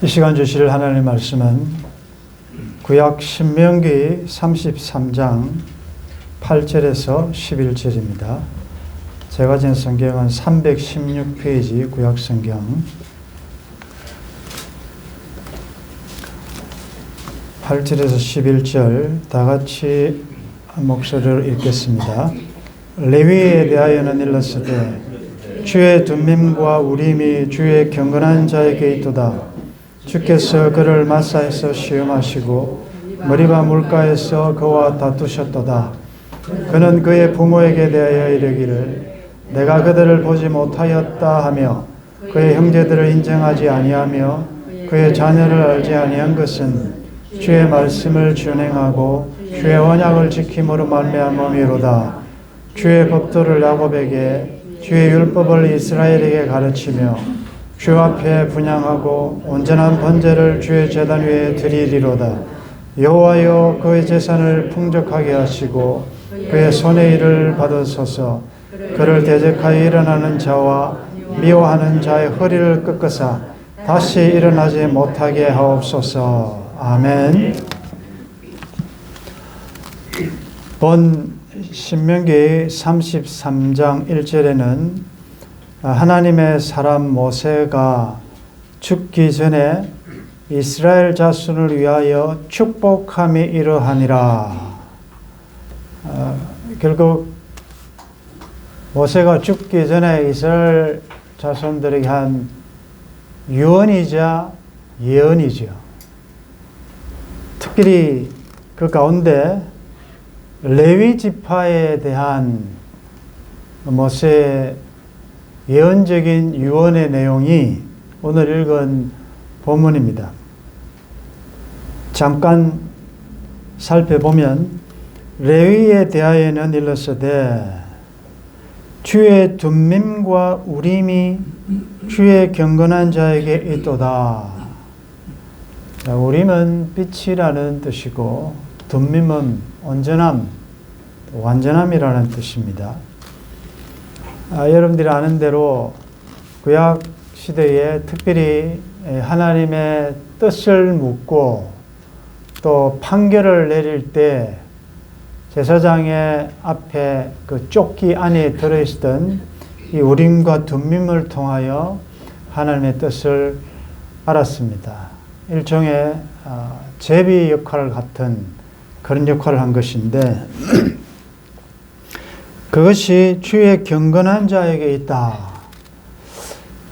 이 시간 주실 하나님의 말씀은 구약 신명기 33장 8절에서 11절입니다. 제가 진 성경은 316페이지 구약 성경 8절에서 11절 다 같이 목소리를 읽겠습니다. 레위에 대하여는 일렀으되 주의 둠밈과 우림이 주의 경건한 자에게 있도다. 주께서 그를 마사에서 시험하시고 머리바 물가에서 그와 다투셨도다. 그는 그의 부모에게 대하여 이르기를 내가 그들을 보지 못하였다 하며 그의 형제들을 인정하지 아니하며 그의 자녀를 알지 아니한 것은 주의 말씀을 준행하고 주의 언약을 지킴으로 말미암음이로다. 주의 법도를 야곱에게 주의 율법을 이스라엘에게 가르치며 주 앞에 분향하고 온전한 번제를 주의 제단 위에 드리리로다. 여호와여 그의 재산을 풍족하게 하시고 그의 손의 일을 받으소서. 그를 대적하여 일어나는 자와 미워하는 자의 허리를 꺾으사 다시 일어나지 못하게 하옵소서. 아멘. 본 신명기 33장 1절에는 하나님의 사람 모세가 죽기 전에 이스라엘 자손을 위하여 축복함이 이러하니라. 결국 모세가 죽기 전에 이스라엘 자손들에게 한 유언이자 예언이죠. 특별히 그 가운데 레위 지파에 대한 모세의 예언적인 유언의 내용이 오늘 읽은 본문입니다. 잠깐 살펴보면 레위에 대하여는 일렀으되 주의 둠밈과 우림이 주의 경건한 자에게 있도다. 우림은 빛이라는 뜻이고 둠밈은 온전함, 완전함이라는 뜻입니다. 여러분들이 아는 대로 구약 시대에 특별히 하나님의 뜻을 묻고 또 판결을 내릴 때 제사장의 앞에 그 조끼 안에 들어있던 이 우림과 둠밈을 통하여 하나님의 뜻을 알았습니다. 일종의 제비 역할 같은 그런 역할을 한 것인데 그것이 주의 경건한 자에게 있다.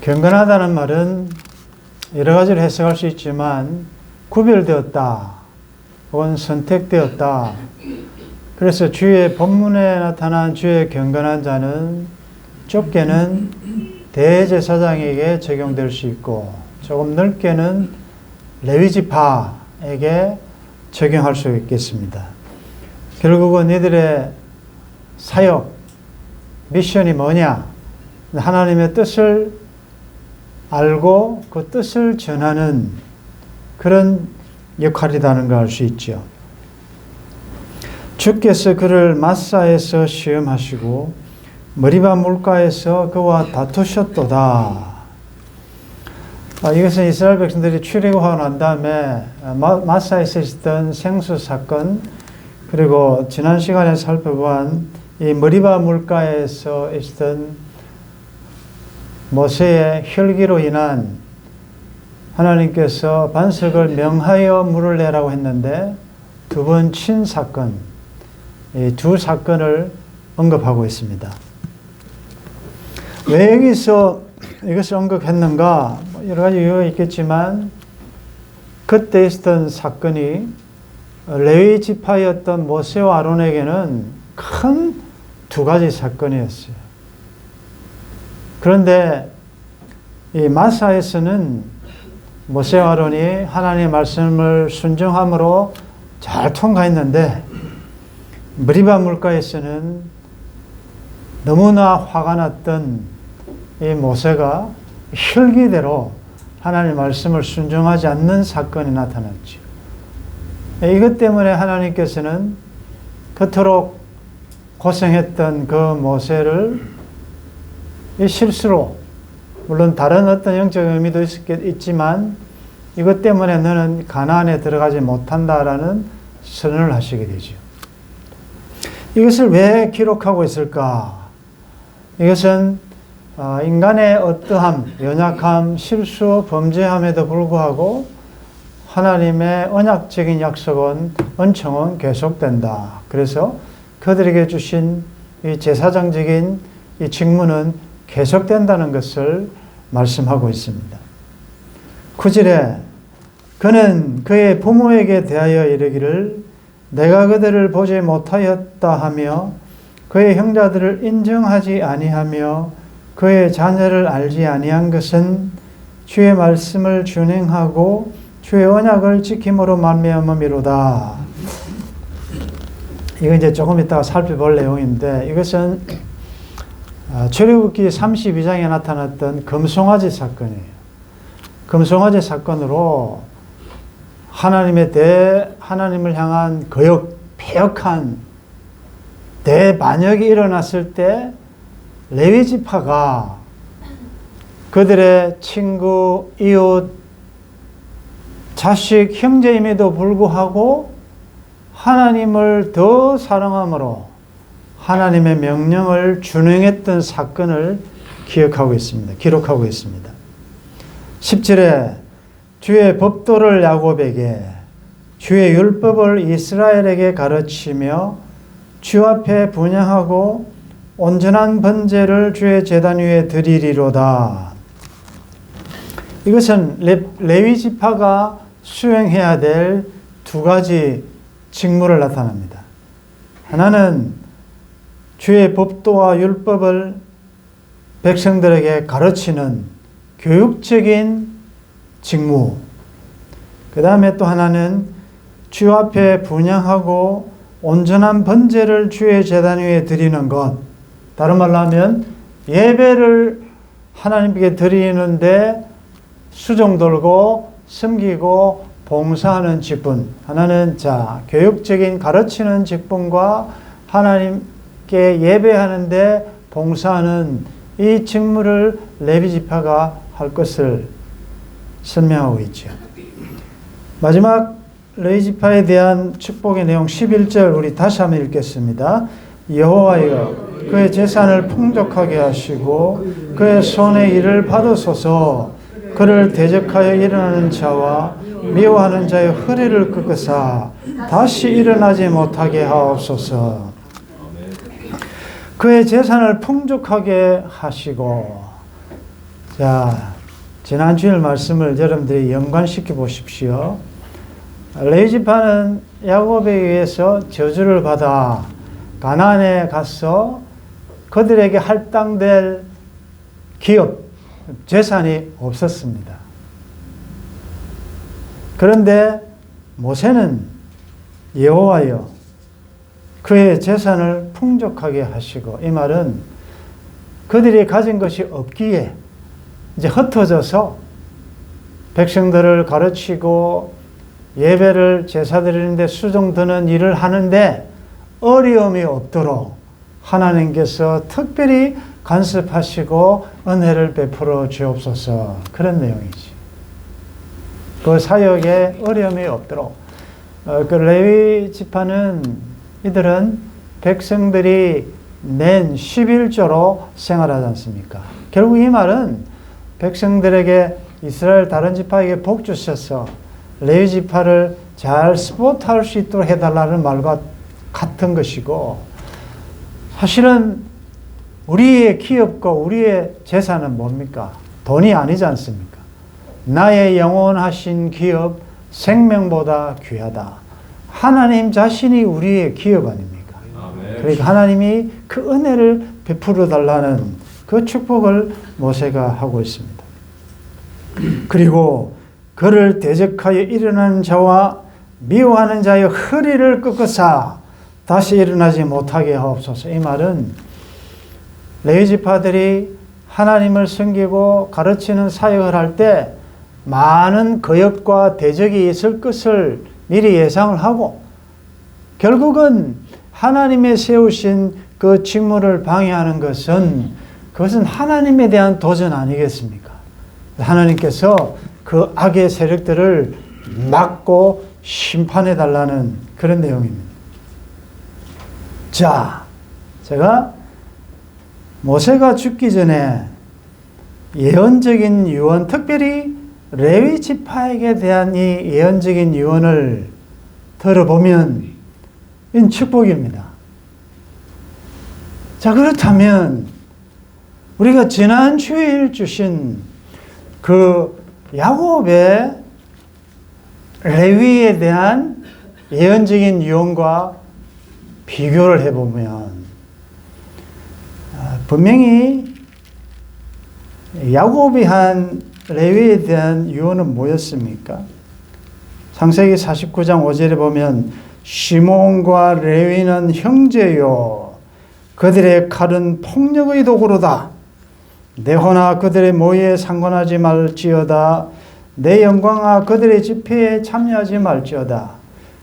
경건하다는 말은 여러 가지로 해석할 수 있지만 구별되었다 혹은 선택되었다. 그래서 주의 본문에 나타난 주의 경건한 자는 좁게는 대제사장에게 적용될 수 있고 조금 넓게는 레위지파에게 적용할 수 있겠습니다. 결국은 이들의 사역, 미션이 뭐냐? 하나님의 뜻을 알고 그 뜻을 전하는 그런 역할이라는 걸 알 수 있죠. 주께서 그를 마사에서 시험하시고 머리바 물가에서 그와 다투셨도다. 이것은 이스라엘 백성들이 출애굽하고 난 다음에 마사에서 있었던 생수 사건, 그리고 지난 시간에 살펴본 이 머리바 물가에서 있었던 모세의 혈기로 인한 하나님께서 반석을 명하여 물을 내라고 했는데 두 번 친 사건, 이 두 사건을 언급하고 있습니다. 왜 여기서 이것을 언급했는가? 여러 가지 이유가 있겠지만 그때 있었던 사건이 레위 지파였던 모세와 아론에게는 큰 두 가지 사건이었어요. 그런데 이 마사에서는 모세와 아론이 하나님의 말씀을 순종함으로 잘 통과했는데 머리바 물가에서는 너무나 화가 났던 이 모세가 혈기대로 하나님의 말씀을 순종하지 않는 사건이 나타났죠. 이것 때문에 하나님께서는 그토록 고생했던 그 모세를 이 실수로, 물론 다른 어떤 영적 의미도 있지만 이것 때문에 너는 가나안에 들어가지 못한다라는 선언을 하시게 되죠. 이것을 왜 기록하고 있을까? 이것은 인간의 어떠함, 연약함, 실수, 범죄함에도 불구하고 하나님의 언약적인 약속은, 은총은 계속된다. 그래서 그들에게 주신 이 제사장적인 이 직무는 계속된다는 것을 말씀하고 있습니다. 9절에 그는 그의 부모에게 대하여 이르기를 내가 그들을 보지 못하였다 하며 그의 형제들을 인정하지 아니하며 그의 자녀를 알지 아니한 것은 주의 말씀을 준행하고 주의 언약을 지킴으로 말미암음이로다. 이거 이제 조금 이따가 살펴볼 내용인데, 이것은 출애굽기 32장에 나타났던 금송아지 사건이에요. 금송아지 사건으로 하나님을 향한 패역한 대반역이 일어났을 때 레위 지파가 그들의 친구, 이웃, 자식, 형제임에도 불구하고 하나님을 더 사랑함으로 하나님의 명령을 준행했던 사건을 기록하고 있습니다. 10절에 주의 법도를 야곱에게 주의 율법을 이스라엘에게 가르치며 주 앞에 분향하고 온전한 번제를 주의 제단 위에 드리리로다. 이것은 레위 지파가 수행해야 될 두 가지 직무를 나타납니다. 하나는 주의 법도와 율법을 백성들에게 가르치는 교육적인 직무. 그 다음에 또 하나는 주 앞에 분향하고 온전한 번제를 주의 제단 위에 드리는 것. 다른 말로 하면 예배를 하나님께 드리는데 수종 돌고 섬기고 봉사하는 직분. 하나는 교육적인 가르치는 직분과 하나님께 예배하는데 봉사하는 이 직무를 레위 지파가 할 것을 설명하고 있죠. 마지막 레위 지파에 대한 축복의 내용 11절 우리 다시 한번 읽겠습니다. 여호와여 그의 재산을 풍족하게 하시고 그의 손의 일을 받으소서. 그를 대적하여 일어나는 자와 미워하는 자의 허리를 꺾으사 다시 일어나지 못하게 하옵소서. 그의 재산을 풍족하게 하시고. 지난 주일 말씀을 여러분들이 연관시켜 보십시오. 레위 지파는 야곱에 의해서 저주를 받아 가나안에 가서 그들에게 할당될 기업, 재산이 없었습니다. 그런데 모세는 여호와여 그의 재산을 풍족하게 하시고, 이 말은 그들이 가진 것이 없기에 이제 흩어져서 백성들을 가르치고 예배를 제사 드리는데 수종 드는 일을 하는데 어려움이 없도록 하나님께서 특별히 간섭하시고 은혜를 베풀어 주옵소서. 그런 내용이지. 그 사역에 어려움이 없도록. 그 레위 지파는 이들은 백성들이 낸 11조로 생활하지 않습니까? 결국 이 말은 백성들에게 이스라엘 다른 지파에게 복 주셔서 레위 지파를 잘 스포트할 수 있도록 해달라는 말과 같은 것이고, 사실은 우리의 기업과 우리의 재산은 뭡니까? 돈이 아니지 않습니까? 나의 영원하신 기업, 생명보다 귀하다. 하나님 자신이 우리의 기업 아닙니까? 그러니까 하나님이 그 은혜를 베풀어 달라는 그 축복을 모세가 하고 있습니다. 그리고 그를 대적하여 일어나는 자와 미워하는 자의 허리를 꺾으사 다시 일어나지 못하게 하옵소서. 이 말은 레위 지파들이 하나님을 섬기고 가르치는 사역을 할 때 많은 거역과 대적이 있을 것을 미리 예상을 하고, 결국은 하나님의 세우신 그 직무를 방해하는 그것은 하나님에 대한 도전 아니겠습니까? 하나님께서 그 악의 세력들을 막고 심판해 달라는 그런 내용입니다. 자, 제가 모세가 죽기 전에 예언적인 유언, 특별히 레위 지파에게 대한 이 예언적인 유언을 들어보면 이건 축복입니다. 자, 그렇다면 우리가 지난 주일 주신 그 야곱의 레위에 대한 예언적인 유언과 비교를 해보면 분명히 야곱이 한 레위에 대한 유언은 뭐였습니까? 창세기 49장 5절에 보면 시몬과 레위는 형제요 그들의 칼은 폭력의 도구로다. 내 혼아 그들의 모의에 상관하지 말지어다. 내 영광아 그들의 집회에 참여하지 말지어다.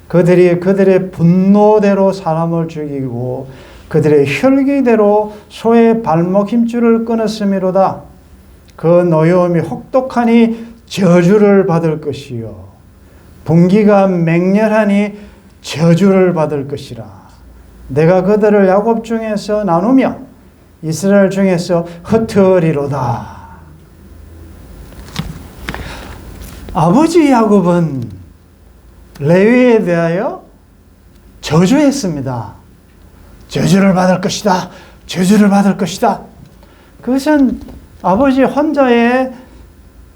그들이 그들의 분노대로 사람을 죽이고 그들의 혈기대로 소의 발목 힘줄을 끊었음이로다. 그 노여움이 혹독하니 저주를 받을 것이요 분기가 맹렬하니 저주를 받을 것이라. 내가 그들을 야곱 중에서 나누며 이스라엘 중에서 흩으리로다. 아버지 야곱은 레위에 대하여 저주했습니다. 저주를 받을 것이다. 저주를 받을 것이다. 그것은 아버지 혼자의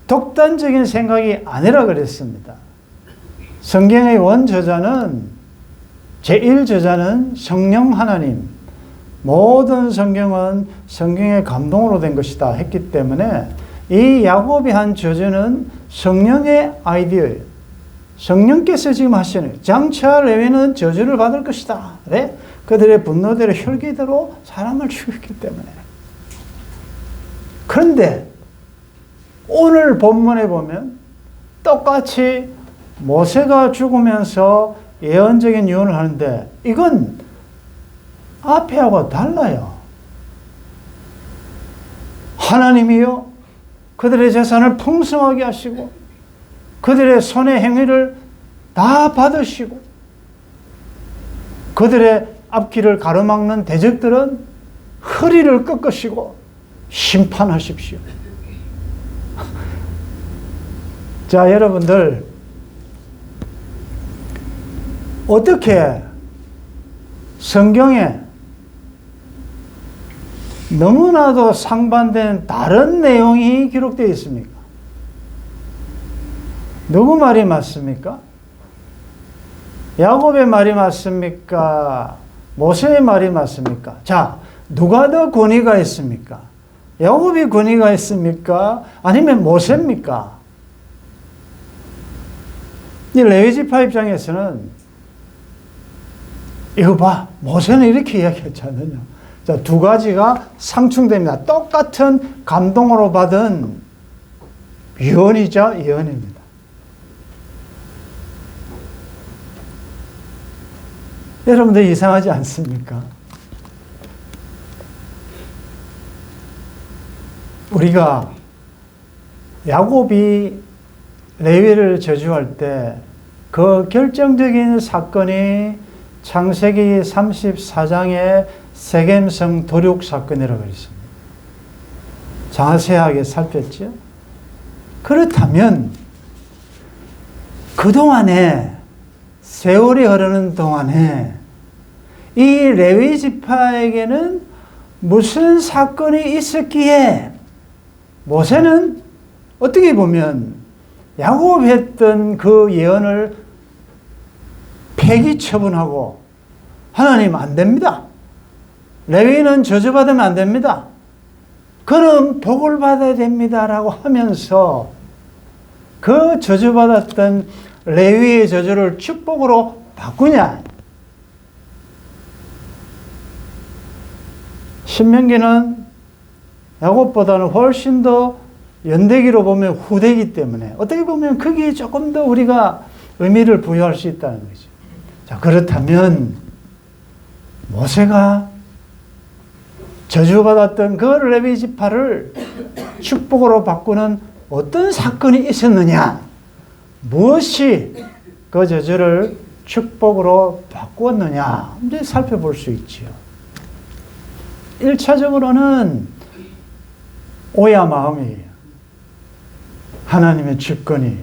독단적인 생각이 아니라 그랬습니다. 성경의 원저자는 제1저자는 성령 하나님, 모든 성경은 성경의 감동으로 된 것이다 했기 때문에 이 야곱이 한 저주는 성령의 아이디어예요. 성령께서 지금 하시는 장차 레위는 저주를 받을 것이다. 네? 그들의 분노대로 혈기대로 사람을 죽였기 때문에. 그런데 오늘 본문에 보면 똑같이 모세가 죽으면서 예언적인 유언을 하는데 이건 앞에하고 달라요. 하나님이요 그들의 재산을 풍성하게 하시고 그들의 손의 행위를 다 받으시고 그들의 앞길을 가로막는 대적들은 허리를 꺾으시고 심판하십시오. 자, 여러분들 어떻게 성경에 너무나도 상반된 다른 내용이 기록되어 있습니까? 누구 말이 맞습니까? 야곱의 말이 맞습니까? 모세의 말이 맞습니까? 자, 누가 더 권위가 있습니까? 야곱이 권위가 있습니까? 아니면 모세입니까? 이 레위지파 입장에서는 이거 봐, 모세는 이렇게 이야기했지 않느냐. 자, 두 가지가 상충됩니다. 똑같은 감동으로 받은 유언이자 예언입니다. 여러분들 이상하지 않습니까? 우리가 야곱이 레위를 저주할 때 그 결정적인 사건이 창세기 34장의 세겜성 도륙 사건이라고 그랬습니다. 자세하게 살폈죠? 그렇다면 그동안에 세월이 흐르는 동안에 이 레위 지파에게는 무슨 사건이 있었기에 모세는 어떻게 보면 야곱이 했던 그 예언을 폐기 처분하고 하나님 안 됩니다. 레위는 저주받으면 안 됩니다. 그는 복을 받아야 됩니다라고 하면서 그 저주받았던 레위의 저주를 축복으로 바꾸냐. 신명기는 야곱보다는 훨씬 더 연대기로 보면 후대기 때문에 어떻게 보면 거기에 조금 더 우리가 의미를 부여할 수 있다는 거죠. 자, 그렇다면 모세가 저주받았던 그 레위 지파를 축복으로 바꾸는 어떤 사건이 있었느냐? 무엇이 그 저주를 축복으로 바꾸었느냐? 이제 살펴볼 수 있지요. 1차적으로는 오야 마음이에요. 하나님의 주권이.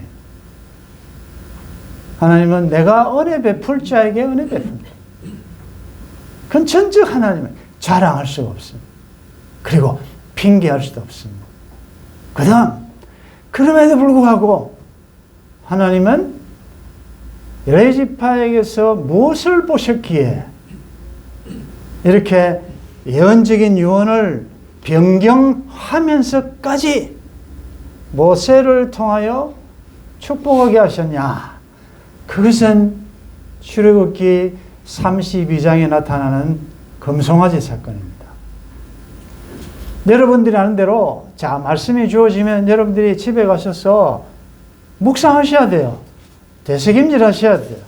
하나님은 내가 은혜 베풀 자에게 은혜 베푼다. 그건 전적 하나님을 자랑할 수가 없습니다. 그리고 핑계할 수도 없습니다. 그 다음, 그럼에도 불구하고 하나님은 레위지파에게서 무엇을 보셨기에 이렇게 예언적인 유언을 변경하면서까지 모세를 통하여 축복하게 하셨냐? 그것은 출애굽기 32장에 나타나는 금송아지 사건입니다. 여러분들이 아는 대로 자 말씀이 주어지면 여러분들이 집에 가셔서 묵상하셔야 돼요. 되새김질 하셔야 돼요.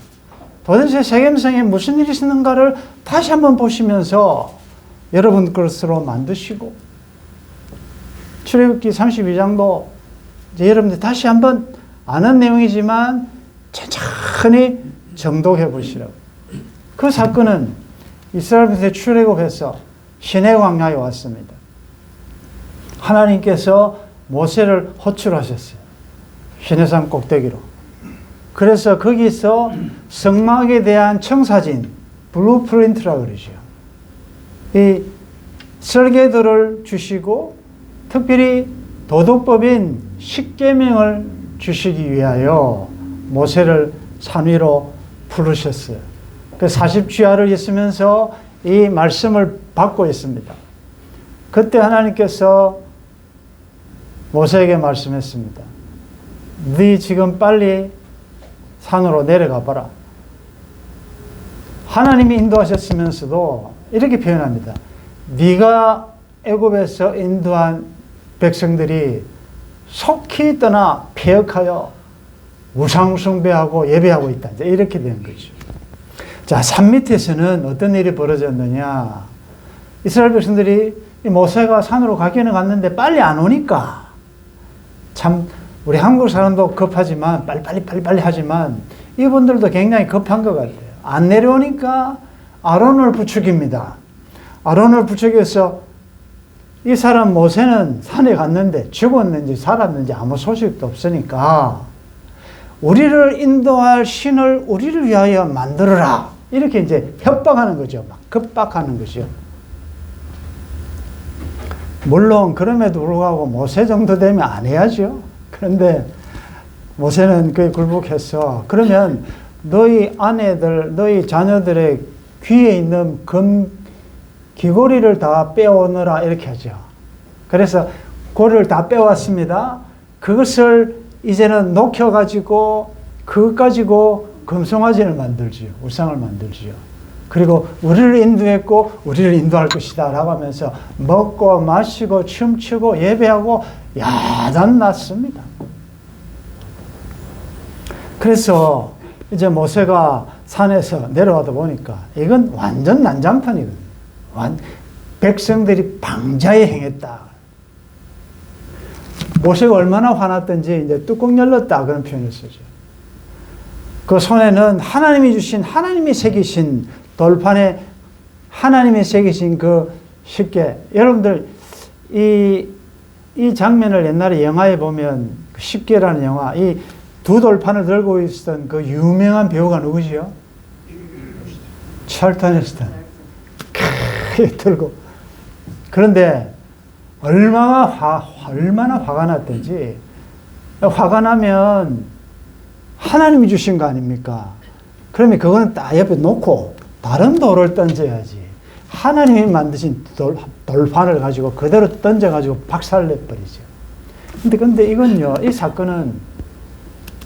도대체 세겜성에 무슨 일이 있었는가를 다시 한번 보시면서 여러분 것으로 만드시고 출애굽기 32장도 이제 여러분들 다시 한번 아는 내용이지만 천천히 정독해 보시라고. 그 사건은 이스라엘 백성이 출애굽해서 시내 광야에 왔습니다. 하나님께서 모세를 호출하셨어요. 시내산 꼭대기로. 그래서 거기서 성막에 대한 청사진, 블루프린트라고 그러죠. 이 설계도를 주시고 특별히 도덕법인 십계명을 주시기 위하여 모세를 산 위로 부르셨어요. 그 40주야를 있으면서 이 말씀을 받고 있습니다. 그때 하나님께서 모세에게 말씀했습니다. 네 지금 빨리 산으로 내려가 봐라. 하나님이 인도하셨으면서도 이렇게 표현합니다. 네가 애굽에서 인도한 백성들이 속히 떠나 폐역하여 우상숭배하고 예배하고 있다. 이렇게 된 거죠. 자, 산 밑에서는 어떤 일이 벌어졌느냐. 이스라엘 백성들이 모세가 산으로 가기는 갔는데 빨리 안 오니까 참 우리 한국 사람도 급하지만 빨리 하지만 이분들도 굉장히 급한 것 같아요. 안 내려오니까 아론을 부추깁니다. 아론을 부추겨서 이 사람 모세는 산에 갔는데 죽었는지 살았는지 아무 소식도 없으니까 우리를 인도할 신을 우리를 위하여 만들어라. 이렇게 이제 협박하는 거죠. 막 급박하는 거죠. 물론 그럼에도 불구하고 모세 정도 되면 안 해야죠. 그런데 모세는 그에 굴복해서 그러면 너희 아내들, 너희 자녀들의 귀에 있는 금 귀고리를 다 빼오느라 이렇게 하죠. 그래서 고리를 다 빼왔습니다. 그것을 이제는 녹여가지고 그것 가지고 금송아지를 만들지요. 우상을 만들지요. 그리고 우리를 인도했고 우리를 인도할 것이다 라고 하면서 먹고 마시고 춤추고 예배하고 야단났습니다. 그래서 이제 모세가 산에서 내려와다 보니까 이건 완전 난장판이거든요. 백성들이 방자에 행했다. 모세가 얼마나 화났던지 이제 뚜껑 열렸다 그런 표현을 쓰죠. 그 손에는 하나님이 주신 하나님이 새기신 돌판에 하나님이 새기신 그 십계. 여러분들 이 장면을 옛날에 영화에 보면 십계라는 영화 이 두 돌판을 들고 있었던 그 유명한 배우가 누구지요? 찰턴 헤스턴. 들고. 그런데 얼마나 화가 났던지 화가 나면 하나님이 주신 거 아닙니까? 그러면 그거는 딱 옆에 놓고 다른 돌을 던져야지. 하나님이 만드신 돌판을 가지고 그대로 던져가지고 박살내버리죠. 근데 이건요, 이 사건은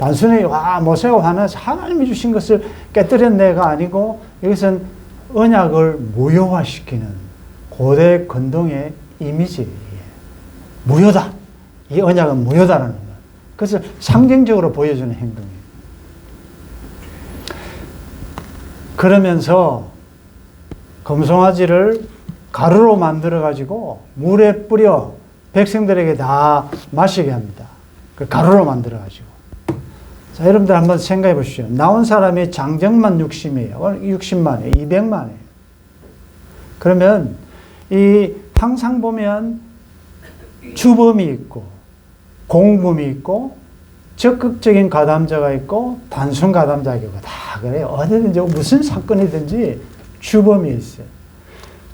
단순히 모세가 화나서 하나님이 주신 것을 깨뜨렸네가 아니고 이것은 언약을 무효화시키는 고대 건동의 이미지예요. 무효다. 이 언약은 무효다라는 것. 그것을 상징적으로 보여주는 행동이에요. 그러면서 금송아지를 가루로 만들어 가지고 물에 뿌려 백성들에게 다 마시게 합니다. 가루로 만들어가지고. 자, 여러분들 한번 생각해 보십시오. 나온 사람이 장정만 60이에요. 60만이에요. 200만이에요. 그러면 항상 보면 주범이 있고, 공범이 있고, 적극적인 가담자가 있고, 단순 가담자가 있고, 다 그래요. 어디든지 무슨 사건이든지 주범이 있어요.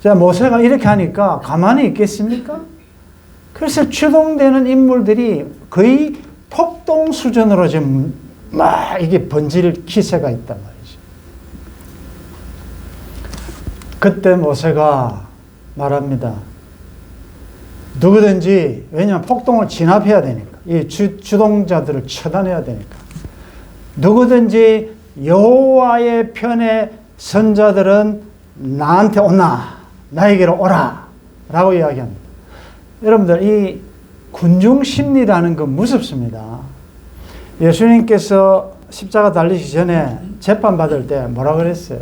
자, 모세가 이렇게 하니까 가만히 있겠습니까? 그래서 추동되는 인물들이 거의 폭동 수준으로 지금 막 이게 번질 기세가 있단 말이죠. 그때 모세가 말합니다. 누구든지, 왜냐하면 폭동을 진압해야 되니까, 이 주동자들을 처단해야 되니까, 누구든지 여호와의 편에 선 자들은 나한테 오나, 나에게로 오라 라고 이야기합니다. 여러분들, 이 군중 심리라는 건 무섭습니다. 예수님께서 십자가 달리시기 전에 재판받을 때 뭐라 그랬어요?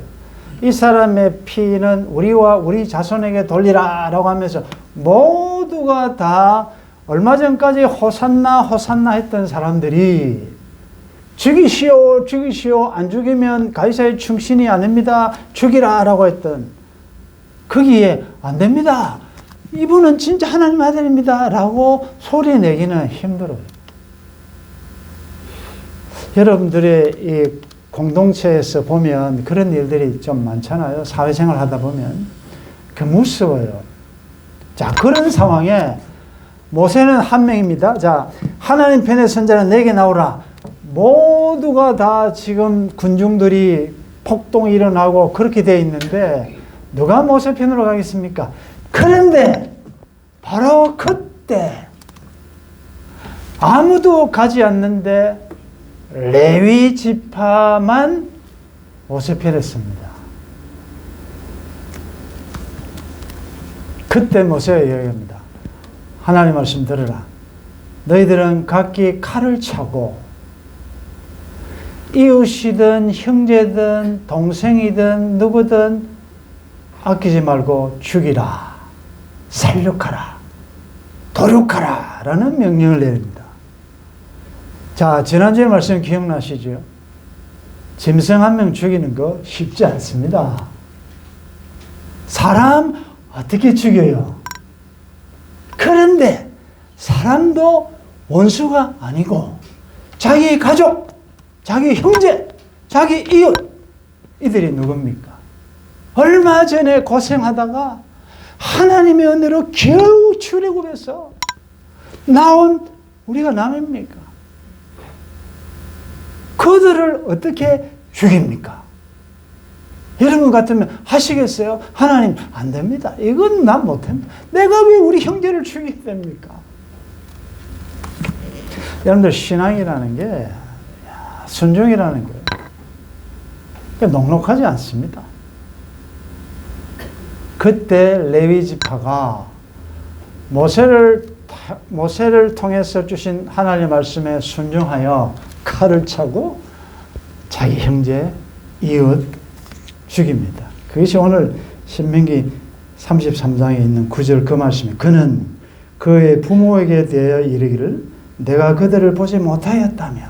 이 사람의 피는 우리와 우리 자손에게 돌리라 라고 하면서 모두가 다 얼마 전까지 호산나 호산나 했던 사람들이 죽이시오 죽이시오, 안 죽이면 가이사의 충신이 아닙니다, 죽이라 라고 했던, 거기에 안 됩니다, 이분은 진짜 하나님 아들입니다 라고 소리 내기는 힘들어요. 여러분들의 이 공동체에서 보면 그런 일들이 좀 많잖아요. 사회생활 하다 보면. 그 무서워요. 자, 그런 상황에 모세는 한 명입니다. 자, 하나님 편의 선자는 내게 나오라. 모두가 다 지금 군중들이 폭동이 일어나고 그렇게 돼 있는데 누가 모세 편으로 가겠습니까? 그런데 바로 그때 아무도 가지 않는데 레위 지파만 모세 편에 섭니다. 그때 모세가 이야기합니다. 하나님 말씀 들으라. 너희들은 각기 칼을 차고 이웃이든 형제든 동생이든 누구든 아끼지 말고 죽이라, 살육하라, 도륙하라 라는 명령을 내립니다. 자, 지난주에 말씀 기억나시죠? 짐승 한 명 죽이는 거 쉽지 않습니다. 사람 어떻게 죽여요? 그런데 사람도 원수가 아니고 자기 가족, 자기 형제, 자기 이웃, 이들이 누굽니까? 얼마 전에 고생하다가 하나님의 은혜로 겨우 출애굽해서 나온 우리가 남입니까? 그들을 어떻게 죽입니까? 여러분 같으면 하시겠어요? 하나님, 안 됩니다. 이건 난 못합니다. 내가 왜 우리 형제를 죽이게 됩니까? 여러분들, 신앙이라는 게 순종이라는 거예요. 녹록하지 않습니다. 그때 레위 지파가 모세를 통해서 주신 하나님의 말씀에 순종하여 칼을 차고 자기 형제, 이웃 죽입니다. 그것이 오늘 신명기 33장에 있는 9절 그 말씀이, 그는 그의 부모에게 대하여 이르기를 내가 그들을 보지 못하였다며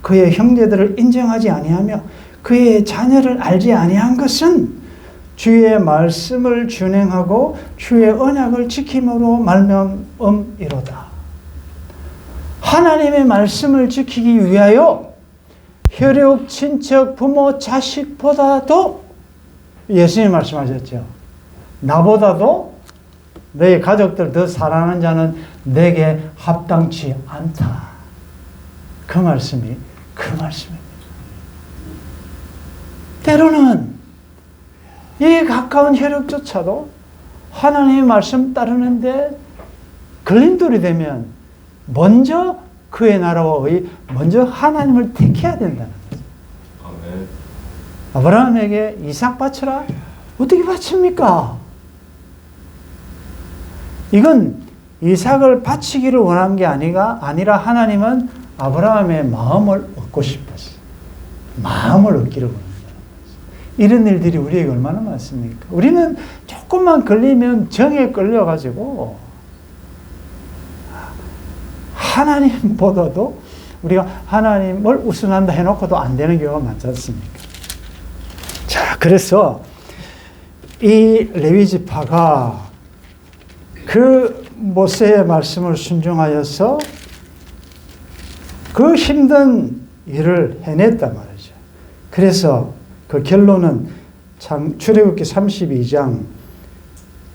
그의 형제들을 인정하지 아니하며 그의 자녀를 알지 아니한 것은 주의 말씀을 준행하고 주의 언약을 지킴으로 말미암음이로다. 하나님의 말씀을 지키기 위하여 혈육, 친척, 부모, 자식보다도, 예수님 말씀하셨죠. 나보다도 내 가족들 더 사랑하는 자는 내게 합당치 않다. 그 말씀이 그 말씀입니다. 때로는 이 가까운 혈육조차도 하나님의 말씀 따르는데 걸림돌이 되면 먼저 그의 나라와 의, 먼저 하나님을 택해야 된다는 거죠. 아멘. 아브라함에게 이삭 바쳐라? 어떻게 바칩니까? 이건 이삭을 바치기를 원한 게 아니라 하나님은 아브라함의 마음을 얻고 싶었어요. 마음을 얻기를 원한다는 거죠. 이런 일들이 우리에게 얼마나 많습니까? 우리는 조금만 걸리면 정에 끌려가지고 하나님보다도 우리가 하나님을 우선한다 해놓고도 안 되는 경우가 많지 않습니까? 자, 그래서 이 레위 지파가 그 모세의 말씀을 순종하여서 그 힘든 일을 해냈단 말이죠. 그래서 그 결론은 출애굽기 32장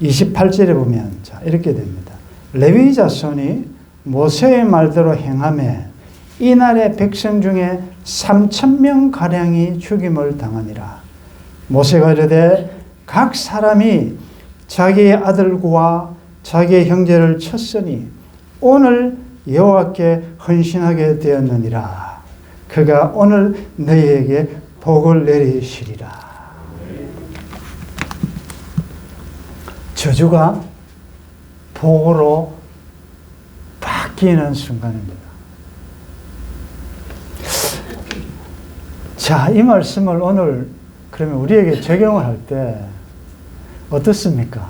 28절에 보면 자, 이렇게 됩니다. 레위 자손이 모세의 말대로 행하매 이날의 백성 중에 3,000명 가량이 죽임을 당하니라. 모세가 이르되 각 사람이 자기의 아들과 자기의 형제를 쳤으니 오늘 여호와께 헌신하게 되었느니라. 그가 오늘 너희에게 복을 내리시리라. 저주가 복으로 바뀌는 순간입니다. 자, 이 말씀을 오늘 그러면 우리에게 적용을 할 때 어떻습니까?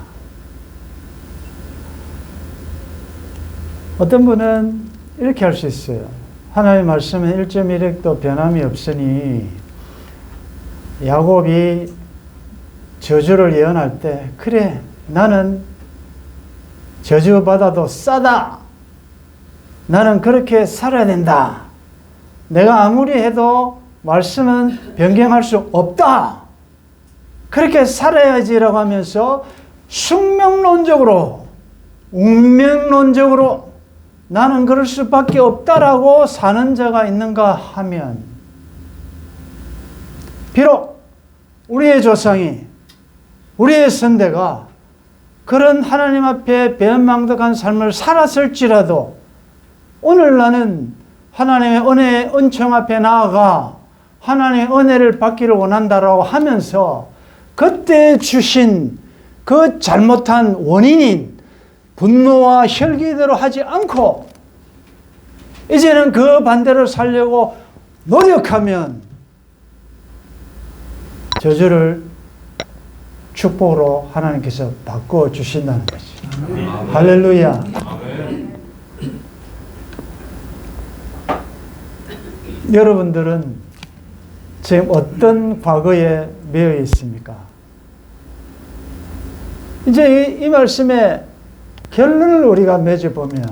어떤 분은 이렇게 할 수 있어요. 하나님의 말씀은 1.1획도 변함이 없으니 야곱이 저주를 예언할 때 그래 나는 저주받아도 싸다. 나는 그렇게 살아야 된다. 내가 아무리 해도 말씀은 변경할 수 없다. 그렇게 살아야지라고 하면서 숙명론적으로 운명론적으로 나는 그럴 수밖에 없다라고 사는 자가 있는가 하면 비록 우리의 조상이 우리의 선대가 그런 하나님 앞에 배은망덕한 삶을 살았을지라도 오늘 나는 하나님의 은혜의 은총 앞에 나아가 하나님의 은혜를 받기를 원한다라고 하면서 그때 주신 그 잘못한 원인인 분노와 혈기대로 하지 않고 이제는 그 반대로 살려고 노력하면 저주를 축복으로 하나님께서 바꿔 주신다는 것이죠. 할렐루야. 여러분들은 지금 어떤 과거에 매여 있습니까? 이제 이 말씀의 결론을 우리가 맺어보면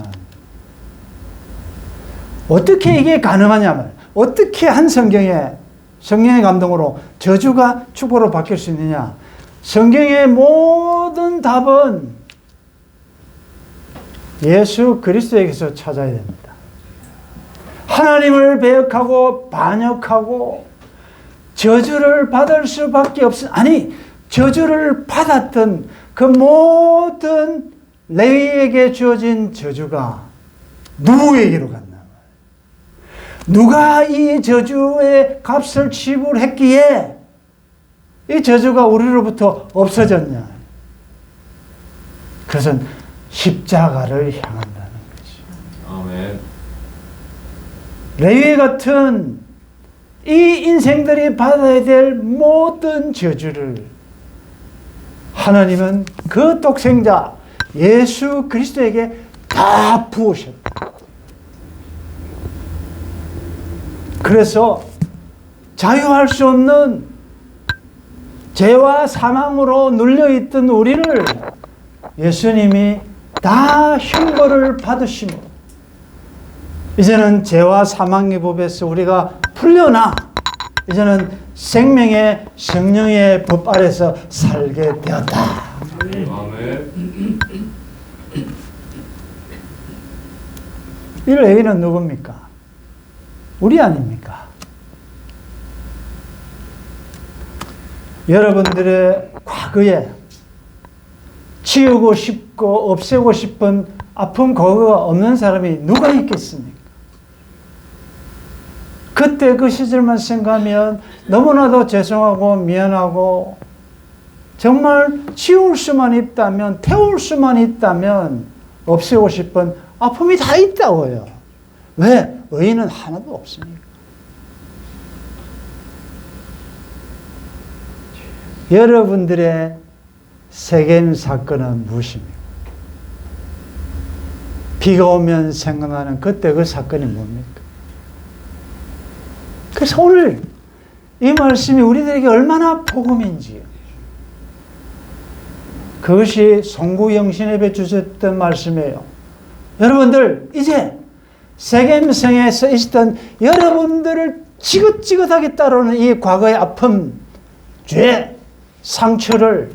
어떻게 이게 가능하냐면 어떻게 한 성경의 감동으로 저주가 축복으로 바뀔 수 있느냐? 성경의 모든 답은 예수 그리스도에게서 찾아야 됩니다. 하나님을 배역하고 반역하고 저주를 받을 수밖에 저주를 받았던 그 모든 레위에게 주어진 저주가 누구에게로 갔나? 누가 이 저주의 값을 지불했기에 이 저주가 우리로부터 없어졌냐? 그것은 십자가를 향한다는 거죠. 아멘. 레위 같은 이 인생들이 받아야 될 모든 저주를 하나님은 그 독생자 예수 그리스도에게 다 부으셨다. 그래서 자유할 수 없는 죄와 사망으로 눌려있던 우리를 예수님이 다 형벌을 받으시므로 이제는 죄와 사망의 법에서 우리가 풀려나 이제는 생명의 성령의 법 아래서 살게 되었다. 아멘. 이 레위는 누굽니까? 우리 아닙니까? 여러분들의 과거에 치우고 싶고 없애고 싶은 아픈 거가 없는 사람이 누가 있겠습니까? 그때 그 시절만 생각하면 너무나도 죄송하고 미안하고 정말 치울 수만 있다면 태울 수만 있다면 없애고 싶은 아픔이 다 있다고요. 왜? 의인은 하나도 없습니까? 여러분들의 세겜 사건은 무엇입니까? 비가 오면 생각나는 그때 그 사건이 뭡니까? 그래서 오늘 이 말씀이 우리들에게 얼마나 복음인지요. 그것이 송구영신에게 주셨던 말씀이에요. 여러분들 이제 세겜성에서 있었던 여러분들을 지긋지긋하게 따르는 이 과거의 아픔, 죄, 상처를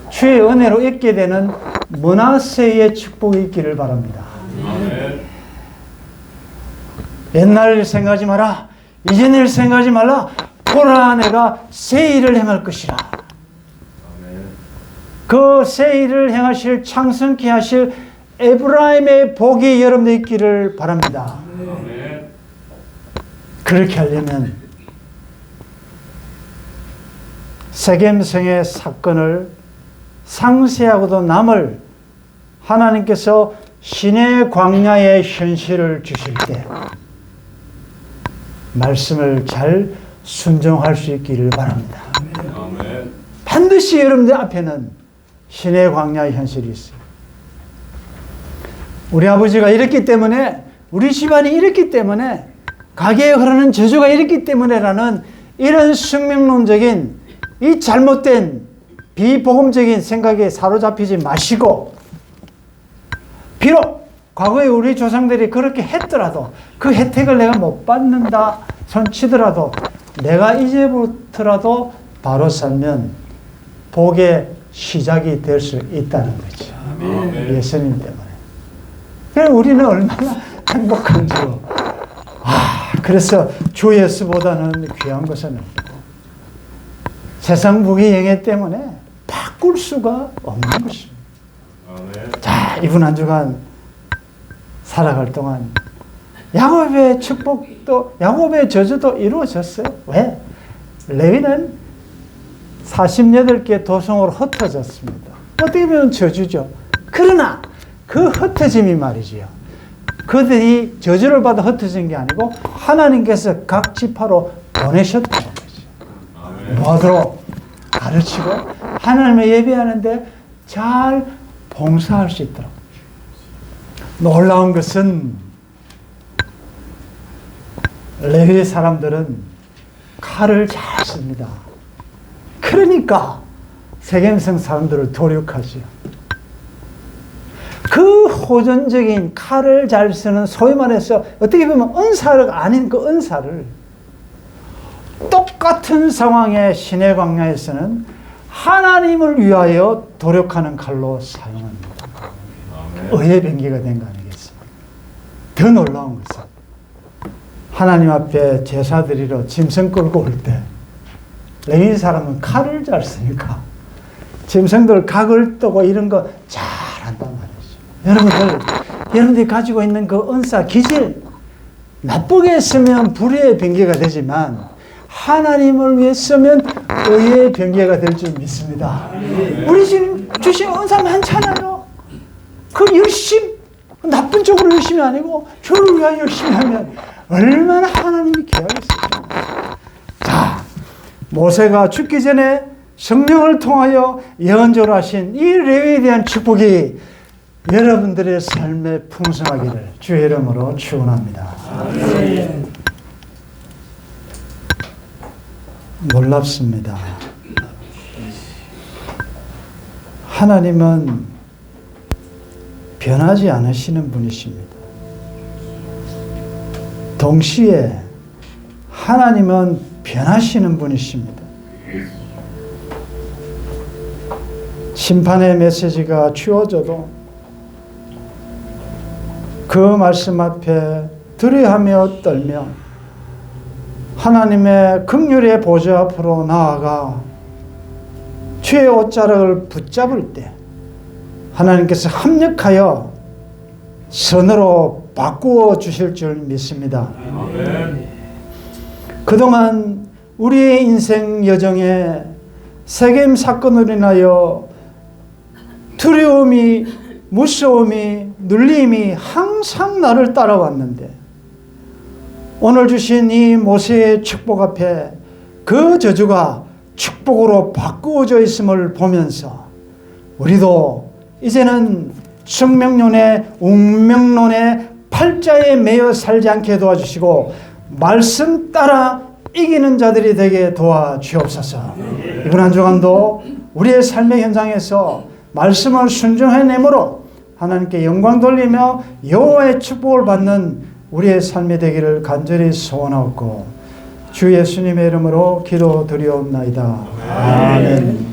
주의 은혜로 잊게 되는 므낫세의 축복이 있기를 바랍니다. 아멘. 옛날 일 생각하지 마라. 이전 일 생각하지 말라. 보라 내가 새 일을 행할 것이라. 아멘. 그 새 일을 행하실 창성케 하실 에브라임의 복이 여러분들 있기를 바랍니다. 아멘. 그렇게 하려면 세겜성의 사건을 상세하고도 남을 하나님께서 신의 광야의 현실을 주실 때 말씀을 잘 순종할 수 있기를 바랍니다. 아멘. 반드시 여러분들 앞에는 신의 광야의 현실이 있어요. 우리 아버지가 이랬기 때문에, 우리 집안이 이랬기 때문에, 가게에 흐르는 저주가 이랬기 때문에라는 이런 숙명론적인 이 잘못된 비복음적인 생각에 사로잡히지 마시고, 비록 과거에 우리 조상들이 그렇게 했더라도 그 혜택을 내가 못 받는다 손치더라도 내가 이제부터라도 바로 살면 복의 시작이 될 수 있다는 거죠. 아멘. 예수님 때문에. 그래서 우리는 얼마나 행복한지요. 그래서 주 예수보다는 귀한 것은 없고 세상 무기 영예 때문에 바꿀 수가 없는 것입니다. 아멘. 자, 이분 한 주간 살아갈 동안 야곱의 축복도, 야곱의 저주도 이루어졌어요. 왜? 레위는 48개 도성으로 흩어졌습니다. 어떻게 보면 저주죠. 그러나 그 흩어짐이 말이지요. 그들이 저주를 받아 흩어진 게 아니고 하나님께서 각 지파로 보내셨다는 거죠. 뭐하도록 가르치고 하나님을 예배하는데 잘 봉사할 수 있도록. 놀라운 것은 레위 사람들은 칼을 잘 씁니다. 그러니까 세겜성 사람들을 도륙하지요. 그 호전적인 칼을 잘 쓰는, 소위 말해서 어떻게 보면 은사가 아닌 그 은사를 똑같은 상황의 신의 광야에서는 하나님을 위하여 도력하는 칼로 사용합니다. 의의 병기가 된 거 아니겠습니까? 더 놀라운 것은 하나님 앞에 제사 드리러 짐승 끌고 올 때 레위 사람은 칼을 잘 쓰니까 짐승들 각을 뜨고 이런 거 잘한단 말이죠. 여러분들이 가지고 있는 그 은사, 기질, 나쁘게 쓰면 불의의 병기가 되지만 하나님을 위해 쓰면 의의 병기가 될 줄 믿습니다. 우리 지금 주신 은사 많잖아요. 그 나쁜 쪽으로 열심히 아니고 주를 위하여 열심히 하면 얼마나 하나님이 귀하겠습니까? 자, 모세가 죽기 전에 성령을 통하여 예언적으로 하신 이 레위에 대한 축복이 여러분들의 삶에 풍성하기를 주의 이름으로 축원합니다. 놀랍습니다. 하나님은 변하지 않으시는 분이십니다. 동시에 하나님은 변하시는 분이십니다. 심판의 메시지가 주어져도 그 말씀 앞에 두려워하며 떨며 하나님의 긍휼의 보좌 앞으로 나아가 주의 옷자락을 붙잡을 때 하나님께서 합력하여 선으로 바꾸어 주실 줄 믿습니다. 아멘. 그동안 우리의 인생 여정에 세겜 사건으로 인하여 두려움이, 무서움이, 눌림이 항상 나를 따라왔는데 오늘 주신 이 모세의 축복 앞에 그 저주가 축복으로 바꾸어져 있음을 보면서 우리도 이제는 숙명론에 운명론에 팔자에 매여 살지 않게 도와주시고 말씀 따라 이기는 자들이 되게 도와주옵소서. 이번 한 주간도 우리의 삶의 현장에서 말씀을 순종해내므로 하나님께 영광 돌리며 여호와의 축복을 받는 우리의 삶이 되기를 간절히 소원하옵고 주 예수님의 이름으로 기도드리옵나이다. 아멘.